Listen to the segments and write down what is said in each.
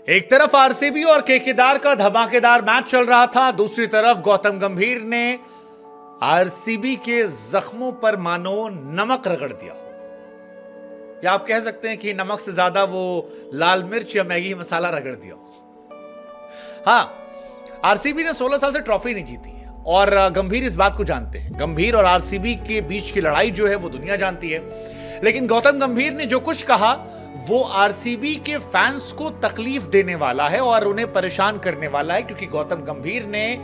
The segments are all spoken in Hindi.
एक तरफ आरसीबी और केकेआर का धमाकेदार मैच चल रहा था, दूसरी तरफ गौतम गंभीर ने आरसीबी के जख्मों पर मानो नमक रगड़ दिया, या आप कह सकते हैं कि नमक से ज्यादा वो लाल मिर्च या मैगी मसाला रगड़ दिया। हाँ, आरसीबी ने 16 साल से ट्रॉफी नहीं जीती है और गंभीर इस बात को जानते हैं। गंभीर और आरसीबी के बीच की लड़ाई जो है वो दुनिया जानती है, लेकिन गौतम गंभीर ने जो कुछ कहा वो आरसीबी के फैंस को तकलीफ देने वाला है और उन्हें परेशान करने वाला है, क्योंकि गौतम गंभीर ने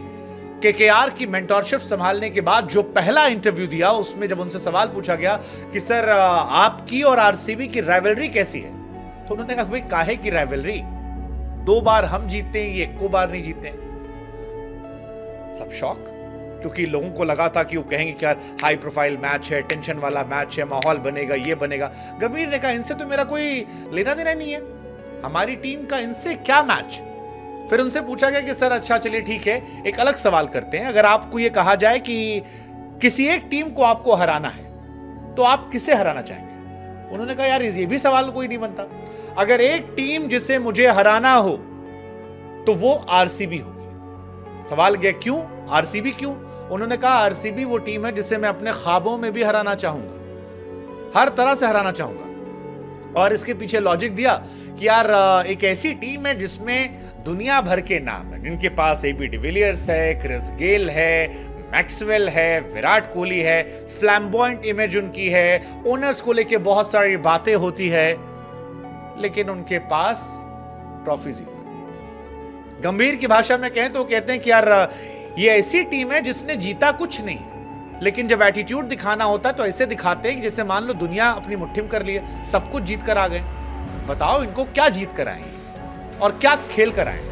केकेआर की मेंटरशिप संभालने के बाद जो पहला इंटरव्यू दिया उसमें जब उनसे सवाल पूछा गया कि सर आपकी और आरसीबी की राइवलरी कैसी है, तो उन्होंने कहा भाई काहे की राइवलरी, 2 बार हम जीते हैं, ये 1 बार नहीं जीते। सब शॉक, क्योंकि लोगों को लगा था कि वो कहेंगे कि यार हाई प्रोफाइल मैच है, टेंशन वाला मैच है, माहौल बनेगा, ये बनेगा। गंभीर ने कहा इनसे तो मेरा कोई लेना देना नहीं है, हमारी टीम का इनसे क्या मैच। फिर उनसे पूछा गया कि सर अच्छा चलिए ठीक है, एक अलग सवाल करते हैं, अगर आपको ये कहा जाए कि किसी एक टीम को आपको हराना है तो आप किसे हराना चाहेंगे। उन्होंने कहा यार ये भी सवाल कोई नहीं बनता, अगर एक टीम जिसे मुझे हराना हो तो वो आरसीबी होगी। सवाल गया क्यों, आरसीबी क्यों। उन्होंने कहा आरसीबी वो टीम है जिसे मैं अपने ख्वाबों में भी हराना चाहूंगा, हर तरह से हराना चाहूंगा। और इसके पीछे लॉजिक दिया कि यार एक ऐसी टीम है जिसमें दुनिया भर के नाम है, जिनके पास एबी डिविलियर्स है, क्रिस गेल है, मैक्सवेल है, विराट कोहली है, फ्लैम्बॉयंट इमेज उनकी है, ओनर्स को लेके बहुत सारी बातें होती है, लेकिन उनके पास ट्रॉफी जीरो। गंभीर की भाषा में कहें तो कहते हैं कि यार ये ऐसी टीम है जिसने जीता कुछ नहीं, लेकिन जब एटीट्यूड दिखाना होता है तो ऐसे दिखाते हैं कि जैसे मान लो दुनिया अपनी मुट्ठी में कर ली है, सब कुछ जीत कर आ गए। बताओ इनको क्या जीत कर आए और क्या खेल कर आए।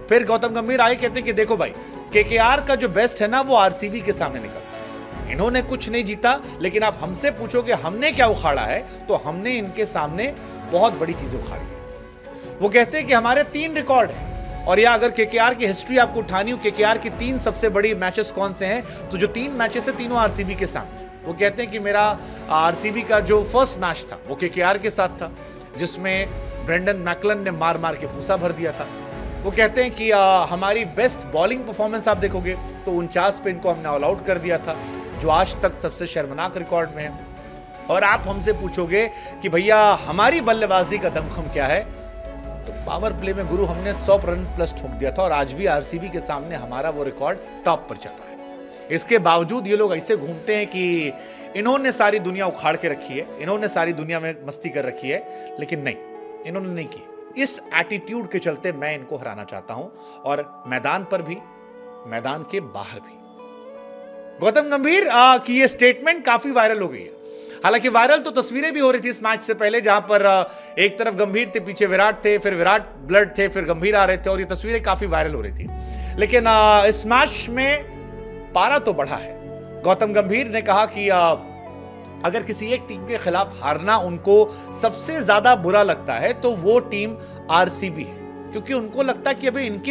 फिर गौतम गंभीर आए, कहते हैं कि देखो भाई केकेआर का जो बेस्ट है ना वो आरसीबी के सामने निकलता, इन्होंने कुछ नहीं जीता, लेकिन आप हमसे पूछोगे हमने क्या उखाड़ा है तो हमने इनके सामने बहुत बड़ी चीजें उखाड़ी है। वो कहते हैं कि हमारे 3 रिकॉर्ड हैं, और या अगर केकेआर की हिस्ट्री आपको उठानी हो, केकेआर की 3 सबसे बड़ी मैचेस कौन से हैं, तो जो 3 मैचेस है तीनों आरसीबी के सामने। वो कहते हैं कि मेरा आरसीबी का जो फर्स्ट मैच था वो केकेआर के साथ था, जिसमें ब्रेंडन मैकलन ने मार मार के भूसा भर दिया था। वो कहते हैं कि हमारी बेस्ट बॉलिंग परफॉर्मेंस आप देखोगे तो 49 पे इनको हमने ऑल आउट कर दिया था, जो आज तक सबसे शर्मनाक रिकॉर्ड में है। और आप हमसे पूछोगे कि भैया हमारी बल्लेबाजी का दमखम क्या है, तो पावर प्ले में गुरु हमने 100 रन प्लस ठोक दिया था, और आज भी आरसीबी के सामने हमारा वो रिकॉर्ड टॉप पर चल रहा है। इसके बावजूद ये लोग ऐसे घूमते हैं कि इन्होंने सारी दुनिया उखाड़ के रखी है, इन्होंने सारी दुनिया में मस्ती कर रखी है, लेकिन नहीं, इन्होंने नहीं की। इस एटीट्यूड के चलते मैं इनको हराना चाहता हूं, और मैदान पर भी, मैदान के बाहर भी। गौतम गंभीर की ये स्टेटमेंट काफी वायरल हो गई है। हालांकि वायरल तो तस्वीरें भी हो रही थी इस मैच से पहले, जहां पर एक तरफ गंभीर थे, पीछे विराट थे, फिर विराट ब्लड थे, फिर गंभीर आ रहे थे, और ये तस्वीरें काफी वायरल हो रही थी। लेकिन इस मैच में पारा तो बढ़ा है। गौतम गंभीर ने कहा कि अगर किसी एक टीम के खिलाफ हारना उनको सबसे ज्यादा बुरा लगता है तो वो टीम आरसीबी है, क्योंकि उनको लगता है कि अभी इनके